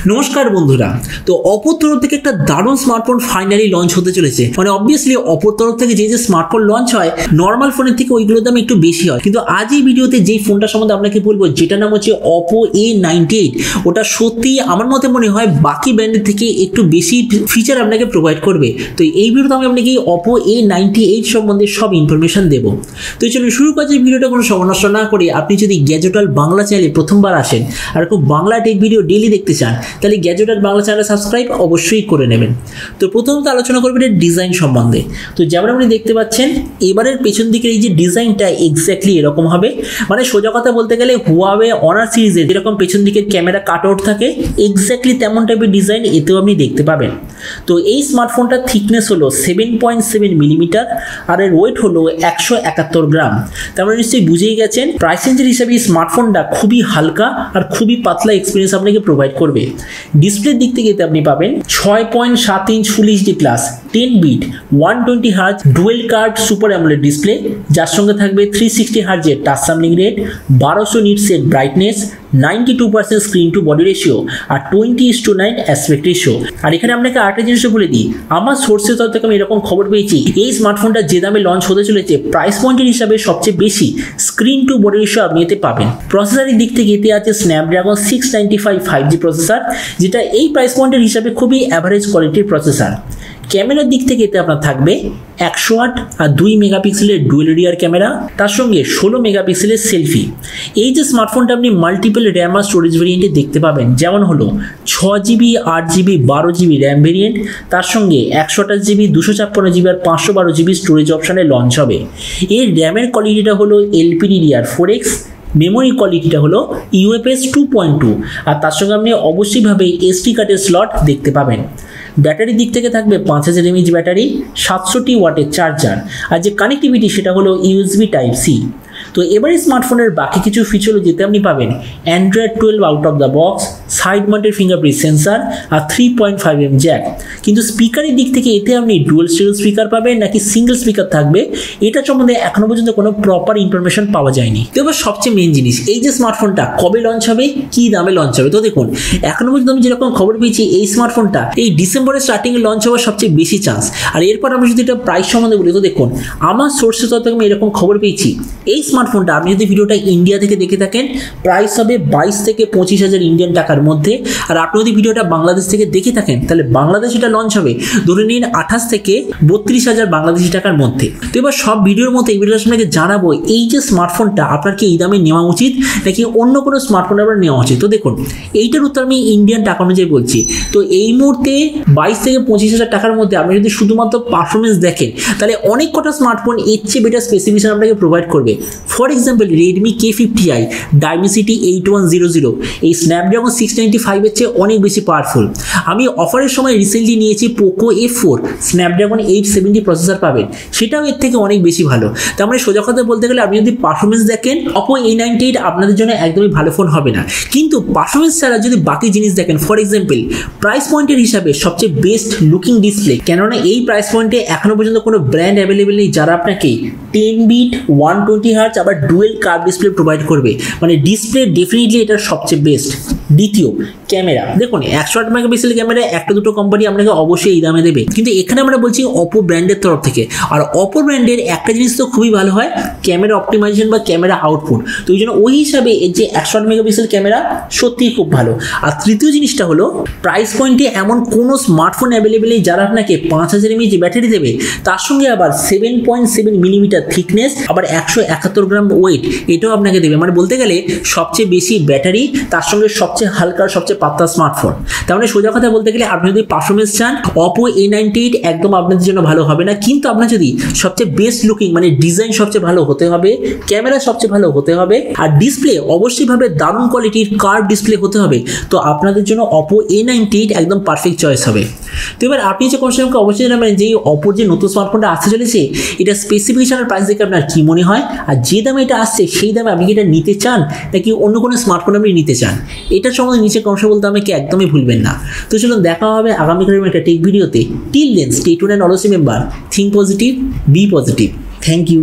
नमस्कार बंधुरा तो ओप्पोर तरफ থেকে একটা দারুণ স্মার্টফোন ফাইনালি লঞ্চ হতে চলেছে। মানে অবভিয়াসলি ওপ্পোর তরফ থেকে যে স্মার্টফোন লঞ্চ হয় নরমাল ফোনের থেকে ওইগুলোর দাম একটু বেশি হয়, কিন্তু আজ এই ভিডিওতে যেই ফোনটা সম্বন্ধে আপনাকে বলবো যেটা নাম হচ্ছে OPPO A98, ওটা সত্যি আমার মতে মনে হয় বাকি ব্র্যান্ডের থেকে একটু বেশি ফিচার আপনাকে প্রোভাইড করবে। তো এই ভিডিওতে আমি আপনাকে OPPO A98 সম্বন্ধে সব ইনফরমেশন দেব। তো চলুন শুরু করা যাক ভিডিওটা কোনো সময় নষ্ট না করে। আপনি যদি গ্যাজেট ওয়ার্ল্ড বাংলা চ্যানেলে প্রথমবার আসেন আর খুব বাংলা টেক ভিডিও ডেইলি দেখতে চান তাহলে gadget world Bangla channel subscribe অবশ্যই করে নেবেন। তো প্রথমত আলোচনা করবেন এর ডিজাইন সম্বন্ধে। তো যেমন আপনি দেখতে পাচ্ছেন এবারের পেছন দিকের এই যে ডিজাইনটা এক্স্যাক্টলি এরকম হবে। মানে সোজা কথা বলতে গেলে হুয়াওয়ে অনার সিরিজের যেরকম পেছন দিকের ক্যামেরা কাট আউট থাকে এক্স্যাক্টলি তেমন টাইপের ডিজাইন এতেও আপনি দেখতে পাবেন। তো এই স্মার্টফোনটার থিকনেস হলো 7.7 মিলিমিটার আর এর ওয়েট হলো 171 গ্রাম। তার মানে নিশ্চয়ই বুঝেই গেছেন প্রাইস রেঞ্জের হিসাবে এই স্মার্টফোনটা খুবই হালকা আর খুবই পাতলা এক্সপিরিয়েন্স আপনাকে প্রোভাইড করবে। ডিসপ্লের দিক থেকে আপনি পাবেন 6.7 inch full HD plus 10 bit 120 hertz dual curve super AMOLED display, যার সঙ্গে থাকবে 360 হার্জের টাচ সামলিং রেট, 1200 নিটসের brightness, 92% screen to body ratio আর 20:9 অ্যাসপেক্ট রেশিও। আর এখানে আপনাকে আরেকটা জিনিস বলে দিই, আমার সোর্সের তরফ থেকে আমি এরকম খবর পেয়েছি এই স্মার্টফোনটা যে দামে লঞ্চ হতে চলেছে প্রাইস পয়েন্টের হিসাবে সবচেয়ে বেশি স্ক্রিন টু বডি রেশিও আপনি এতে পাবেন। প্রসেসরের দিক থেকে এতে আছে স্ন্যাপড্রাগন 695 5G প্রসেসর, যেটা এই প্রাইস পয়েন্টের হিসাবে খুবই অ্যাভারেজ কোয়ালিটির প্রসেসর। ক্যামেরার দিক থেকে এতে আপনার থাকবে 108 আর 2 মেগাপিক্সেলের ডুয়েল রিয়ার ক্যামেরা, তার সঙ্গে 16 মেগাপিক্সেলের সেলফি। এই যে স্মার্টফোনটা আপনি মাল্টিপল র্যাম আর স্টোরেজ ভেরিয়েন্টে দেখতে পাবেন, যেমন হলো 6GB 8GB 12GB RAM variant, তার সঙ্গে 128GB 256GB আর 512GB স্টোরেজ অপশানে লঞ্চ হবে। এর র্যামের কোয়ালিটিটা হলো LPDDR4X, মেমোরি কোয়ালিটিটা হলো UFS 2.2 আর তার সঙ্গে আপনি অবশ্যইভাবে SD কার্ডের স্লট দেখতে পাবেন। ব্যাটারির দিক থেকে থাকবে 5000 mAh ব্যাটারি, 700 ওয়াটের চার্জার আর যে কানেক্টিভিটি সেটা হলো USB Type-C। তো এবারে স্মার্টফোনের বাকি কিছু ফিচারও যেতে আপনি পাবেন Android 12 out of the box, side mounted fingerprint sensor আর 3.5mm জ্যাক। কিন্তু স্পিকারের দিক থেকে এতে আপনি ডুয়াল স্টেরিও স্পিকার পাবেন নাকি সিঙ্গেল স্পিকার থাকবে এটা সম্বন্ধে এখনো পর্যন্ত কোনো প্রপার ইনফরমেশন পাওয়া যায়নি। তো এবার সবচেয়ে মেন জিনিস, এই যে স্মার্টফোনটা কবে লঞ্চ হবে, কি দামে লঞ্চ হবে। তো দেখুন এখনো পর্যন্ত আমি যেরকম খবর পেয়েছি এই স্মার্টফোনটা এই ডিসেম্বরের স্টার্টিংয়ে লঞ্চ হওয়ার সবচেয়ে বেশি চান্স। আর এরপর আমি যদি এটা প্রাইস সম্বন্ধে বলি, তো দেখুন আমার সোর্সের তরফ থেকে আমি এরকম খবর পেয়েছি এই স্মার্টফোনটা আপনি যদি ভিডিওটা ইন্ডিয়া থেকে দেখে থাকেন প্রাইস হবে 22 থেকে 25,000 ইন্ডিয়ান টাকার মধ্যে। আর আপনি যদি ভিডিওটা বাংলাদেশ থেকে দেখে থাকেন তাহলে বাংলাদেশ এটা লঞ্চ হবে ধরে নিন 28 থেকে 32,000 বাংলাদেশি টাকার মধ্যে। তো এবার সব ভিডিওর মধ্যে এই ভিডিওটা আপনাকে জানাবো এই যে স্মার্টফোনটা আপনার কি এই দামে নেওয়া উচিত নাকি অন্য কোনো স্মার্টফোন আপনার নেওয়া উচিত। তো দেখুন এইটার উত্তর আমি ইন্ডিয়ান টাকা অনুযায়ী বলছি। তো এই মুহূর্তে 22 থেকে 25,000 টাকার মধ্যে আপনি যদি শুধুমাত্র পারফরমেন্স দেখেন তাহলে অনেক কটা স্মার্টফোন এর চেয়ে বেটার স্পেসিফিকেশন আপনাকে প্রোভাইড করবে। For example Redmi K50i Dimensity 8100 এই স্ন্যাপড্রাগন 695 এর চেয়ে অনেক বেশি পাওয়ারফুল। আমি অফারের সময় রিসেন্টলি নিয়েছি POCO F4 স্ন্যাপড্রাগন 870 প্রসেসর পাবেন, সেটাও এর থেকে অনেক বেশি ভালো। তার মানে সোজা কথা বলতে গেলে আপনি যদি পারফরমেন্স দেখেন OPPO A98 আপনাদের জন্য একদমই ভালো ফোন হবে না, কিন্তু পারফরমেন্স ছাড়া যদি বাকি জিনিস দেখেন ফর এক্সাম্পল প্রাইস পয়েন্টের হিসাবে সবচেয়ে বেস্ট লুকিং ডিসপ্লে, কেননা এই প্রাইস পয়েন্টে এখনো পর্যন্ত কোনো ব্র্যান্ড অ্যাভেলেবেল নেই যারা আপনাকে 10 বিট 120 হার্জ আবার ডুয়েল কার্ভ ডিসপ্লে প্রোভাইড করবে। মানে ডিসপ্লে ডেফিনেটলি এটা সবচেয়ে বেস্ট। দ্বিতীয় ক্যামেরা, দেখুন 108 মেগাপিক্সেল ক্যামেরা একটা দুটো কোম্পানি আপনাকে অবশ্যই এই দামে দেবে, কিন্তু এখানে আমরা বলছি OPPO ব্র্যান্ডের তরফ থেকে। আর OPPO ব্র্যান্ডের একটা জিনিস তো খুবই ভালো হয় ক্যামেরা অপটিমাইজেশন বা ক্যামেরা আউটপুট। তো ওই জন্য ওই হিসাবে এর যে 108 মেগাপিক্সেল ক্যামেরা সত্যিই খুব ভালো। আর তৃতীয় জিনিসটা হলো প্রাইস পয়েন্টে এমন কোনো স্মার্টফোন অ্যাভেলেবেল নেই যারা আপনাকে 5000 mAh ব্যাটারি দেবে, তার সঙ্গে আবার 7.7 মিলিমিটার থিকনেস আবার 171 গ্রাম ওয়েট এটাও আপনাকে দেবে। মানে বলতে গেলে সবচেয়ে বেশি ব্যাটারি তার সঙ্গে সবচেয়ে হালকা সবচেয়ে পাতলা স্মার্টফোন। তার মানে সোজা কথা বলতে গেলে আপনি যদি পারফরমেন্স চান OPPO A98 একদম আপনাদের জন্য ভালো হবে না, কিন্তু আপনার যদি সবচেয়ে বেস্ট লুকিং মানে ডিজাইন সবচেয়ে ভালো হতে হবে, ক্যামেরা সবচেয়ে ভালো হতে হবে আর ডিসপ্লে অবশ্যইভাবে দারুণ কোয়ালিটির কার্ভ ডিসপ্লে হতে হবে, তো আপনাদের জন্য OPPO A98 একদম পারফেক্ট চয়েস হবে। তো এবার আপনি যে কোন সময় অবশ্যই জানাবেন যে OPPO যে নতুন স্মার্টফোনটা আসতে চলেছে এটা স্পেসিফিকেশন আর প্রাইস দেখে আপনার কি মনে হয়, আর যে দামে এটা আসছে সেই দামে আপনি কি এটা নিতে চান নাকি অন্য কোনো স্মার্টফোন আপনি নিতে চান, এটার সম্বন্ধে নিচে কমেন্টে বলতে আমাকে একদমই ভুলবেন না। তো চলুন দেখা হবে আগামীকালের একটা টেক ভিডিওতে। Till then stay tuned and always remember think positive, be positive. Thank you.